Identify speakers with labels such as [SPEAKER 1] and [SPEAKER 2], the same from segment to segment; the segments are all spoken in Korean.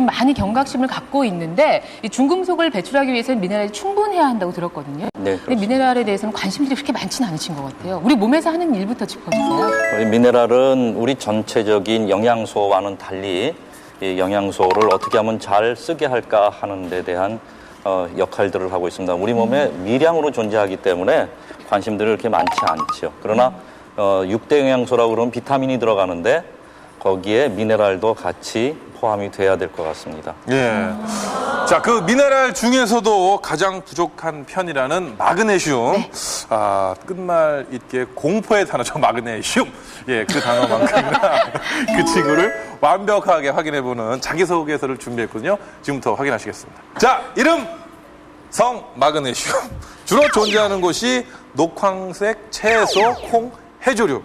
[SPEAKER 1] 많이 경각심을 갖고 있는데 이 중금속을 배출하기 위해서는 미네랄이 충분해야 한다고 들었거든요.
[SPEAKER 2] 네,
[SPEAKER 1] 근데 미네랄에 대해서는 관심들이 그렇게 많지는 않으신 것 같아요. 우리 몸에서 하는 일부터 짚어주세요.
[SPEAKER 2] 미네랄은 우리 전체적인 영양소와는 달리 이 영양소를 어떻게 하면 잘 쓰게 할까 하는 데 대한 역할들을 하고 있습니다. 우리 몸에 미량으로 존재하기 때문에 관심들이 그렇게 많지 않죠. 그러나 6대 영양소라고 그러면 비타민이 들어가는데 거기에 미네랄도 같이 포함이 돼야 될 것 같습니다.
[SPEAKER 3] 예. 자, 그 미네랄 중에서도 가장 부족한 편이라는 마그네슘.
[SPEAKER 1] 네.
[SPEAKER 3] 아, 끝말 잇게 공포의 단어죠, 마그네슘. 예, 그 단어만큼이나 그 친구를 완벽하게 확인해보는 자기소개서를 준비했거든요. 지금부터 확인하시겠습니다. 자, 이름, 성, 마그네슘. 주로 존재하는 곳이 녹황색 채소, 콩, 해조류.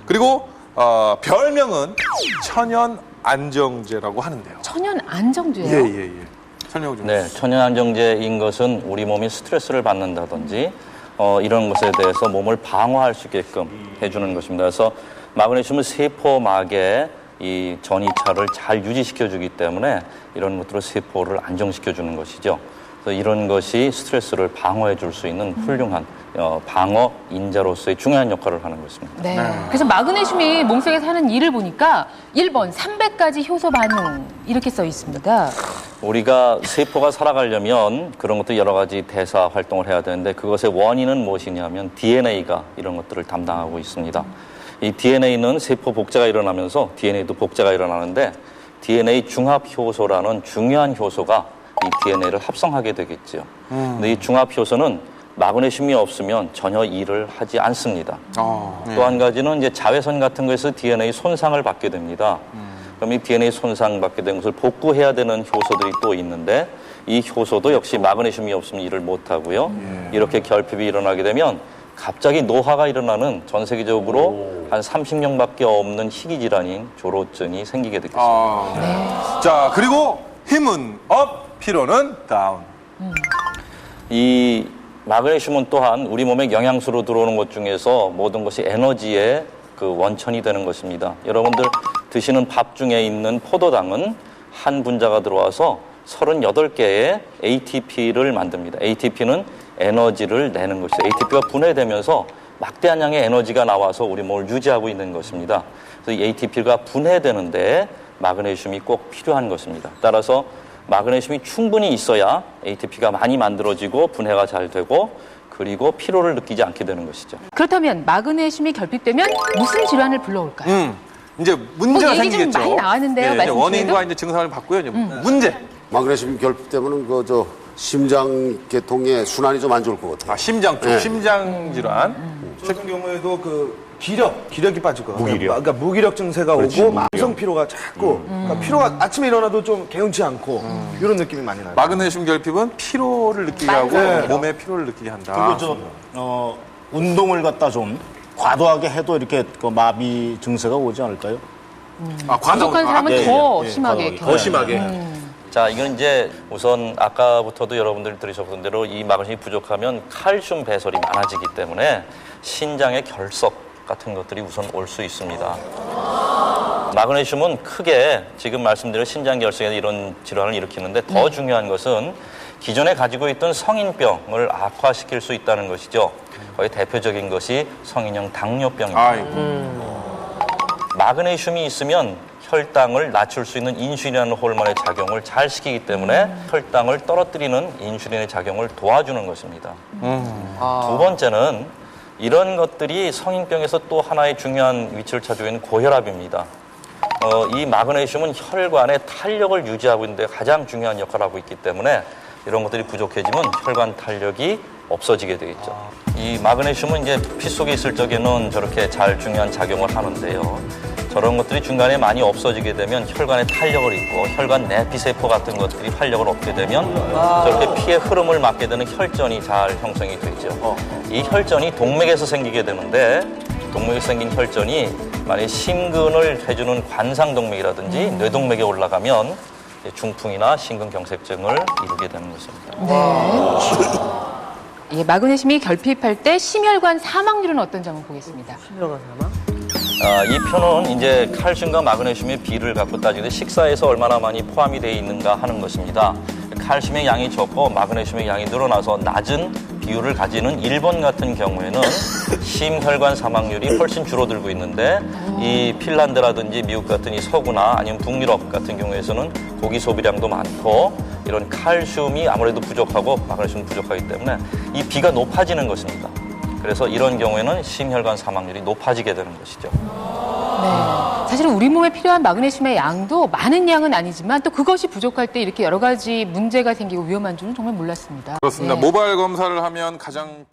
[SPEAKER 3] 그리고 별명은 천연 안정제라고 하는데요.
[SPEAKER 1] 천연 안정제요?
[SPEAKER 3] 예. 설명 좀.
[SPEAKER 2] 네, 천연 안정제인 것은 우리 몸이 스트레스를 받는다든지 이런 것에 대해서 몸을 방어할 수 있게끔 해주는 것입니다. 그래서 마그네슘은 세포막에 이 전이차를 잘 유지시켜주기 때문에 이런 것들로 세포를 안정시켜주는 것이죠. 그래서 이런 것이 스트레스를 방어해 줄 수 있는 훌륭한 방어 인자로서의 중요한 역할을 하는 것입니다.
[SPEAKER 1] 네. 그래서 마그네슘이 몸속에서 하는 일을 보니까 1번 300가지 효소 반응 이렇게 써 있습니다.
[SPEAKER 2] 우리가 세포가 살아가려면 그런 것도 여러 가지 대사 활동을 해야 되는데 그것의 원인은 무엇이냐면 DNA가 이런 것들을 담당하고 있습니다. 이 DNA는 세포 복제가 일어나면서 DNA도 복제가 일어나는데 DNA 중합 효소라는 중요한 효소가 이 DNA를 합성하게 되겠죠. 근데 이 중합 효소는 마그네슘이 없으면 전혀 일을 하지 않습니다. 또 한 가지는 이제 자외선 같은 거에서 DNA 손상을 받게 됩니다. 그럼 이 DNA 손상받게 된 것을 복구해야 되는 효소들이 또 있는데 이 효소도 역시 마그네슘이 없으면 일을 못 하고요. 이렇게 결핍이 일어나게 되면 갑자기 노화가 일어나는 전 세계적으로 한 30명밖에 없는 희귀 질환인 조로증이 생기게 되겠습니다.
[SPEAKER 3] 자, 그리고 힘은 업, 피로는 다운.
[SPEAKER 2] 이 마그네슘은 또한 우리 몸에 영양소로 들어오는 것 중에서 모든 것이 에너지의 그 원천이 되는 것입니다. 여러분들 드시는 밥 중에 있는 포도당은 한 분자가 들어와서 38개의 ATP를 만듭니다. ATP는 에너지를 내는 것이죠. ATP가 분해되면서 막대한 양의 에너지가 나와서 우리 몸을 유지하고 있는 것입니다. 그래서 이 ATP가 분해되는데 마그네슘이 꼭 필요한 것입니다. 따라서 마그네슘이 충분히 있어야 ATP가 많이 만들어지고 분해가 잘 되고 그리고 피로를 느끼지 않게 되는 것이죠.
[SPEAKER 1] 그렇다면 마그네슘이 결핍되면 무슨 질환을 불러올까요?
[SPEAKER 3] 이제 문제가
[SPEAKER 1] 얘기 좀
[SPEAKER 3] 생기겠죠.
[SPEAKER 1] 많이 나왔는데요,
[SPEAKER 3] 이제
[SPEAKER 1] 말씀
[SPEAKER 3] 원인과
[SPEAKER 1] 중에도?
[SPEAKER 3] 이제 증상을 봤고요. 이제 문제.
[SPEAKER 4] 마그네슘 결핍 때문에 심장 계통의 순환이 좀 안 좋을 것 같아요.
[SPEAKER 3] 아, 심장 쪽,
[SPEAKER 4] 네.
[SPEAKER 3] 심장 질환.
[SPEAKER 5] 저 같은 경우에도 기력이 빠질 거예요. 그러니까 무기력 증세가 오고 만성 피로가 자꾸 그러니까 피로가 아침에 일어나도 좀 개운치 않고 이런 느낌이 많이 나요.
[SPEAKER 3] 마그네슘 결핍은 피로를 느끼게 하고
[SPEAKER 1] 맞아요.
[SPEAKER 3] 몸에 피로를 느끼게 한다.
[SPEAKER 6] 그리고 운동을 갖다 좀 과도하게 해도 이렇게 그 마비 증세가 오지 않을까요?
[SPEAKER 1] 부족한 사람은
[SPEAKER 6] 예,
[SPEAKER 1] 더
[SPEAKER 6] 예,
[SPEAKER 1] 심하게
[SPEAKER 6] 더 심하게.
[SPEAKER 2] 자, 이건 이제 우선 아까부터도 여러분들이 들으셨던 대로 이 마그네슘이 부족하면 칼슘 배설이 많아지기 때문에 신장의 결석 같은 것들이 우선 올 수 있습니다. 마그네슘은 크게 지금 말씀드린 신장 결석이나 이런 질환을 일으키는데 더 중요한 것은 기존에 가지고 있던 성인병을 악화시킬 수 있다는 것이죠. 거의 대표적인 것이 성인형 당뇨병입니다.
[SPEAKER 3] 아이고.
[SPEAKER 2] 마그네슘이 있으면 혈당을 낮출 수 있는 인슐린이라는 호르몬의 작용을 잘 시키기 때문에 혈당을 떨어뜨리는 인슐린의 작용을 도와주는 것입니다. 두 번째는 이런 것들이 성인병에서 또 하나의 중요한 위치를 차지하고 있는 고혈압입니다. 이 마그네슘은 혈관의 탄력을 유지하고 있는데 가장 중요한 역할을 하고 있기 때문에 이런 것들이 부족해지면 혈관 탄력이 없어지게 되겠죠. 이 마그네슘은 이제 피 속에 있을 적에는 저렇게 잘 중요한 작용을 하는데요. 저런 것들이 중간에 많이 없어지게 되면 혈관에 탄력을 잃고 혈관 내피세포 같은 것들이 활력을 얻게 되면 저렇게 피의 흐름을 막게 되는 혈전이 잘 형성이 되죠. 이 혈전이 동맥에서 생기게 되는데 동맥에서 생긴 혈전이 만약에 심근을 해주는 관상동맥이라든지 뇌동맥에 올라가면 중풍이나 심근경색증을 이루게 되는 것입니다.
[SPEAKER 1] 예, 마그네슘이 결핍할 때 심혈관 사망률은 어떤지 한번 보겠습니다.
[SPEAKER 5] 심혈관 사망?
[SPEAKER 2] 이 표는 이제 칼슘과 마그네슘의 비를 갖고 따지는데 식사에서 얼마나 많이 포함이 되어 있는가 하는 것입니다. 칼슘의 양이 적고 마그네슘의 양이 늘어나서 낮은 비율을 가지는 일본 같은 경우에는 심혈관 사망률이 훨씬 줄어들고 있는데 이 핀란드라든지 미국 같은 이 서구나 아니면 북유럽 같은 경우에서는 고기 소비량도 많고 이런 칼슘이 아무래도 부족하고 마그네슘 부족하기 때문에 이 비가 높아지는 것입니다. 그래서 이런 경우에는 심혈관 사망률이 높아지게 되는 것이죠.
[SPEAKER 1] 네. 사실은 우리 몸에 필요한 마그네슘의 양도 많은 양은 아니지만 또 그것이 부족할 때 이렇게 여러 가지 문제가 생기고 위험한 줄은 정말 몰랐습니다.
[SPEAKER 3] 그렇습니다.
[SPEAKER 1] 네.
[SPEAKER 3] 모발 검사를 하면 가장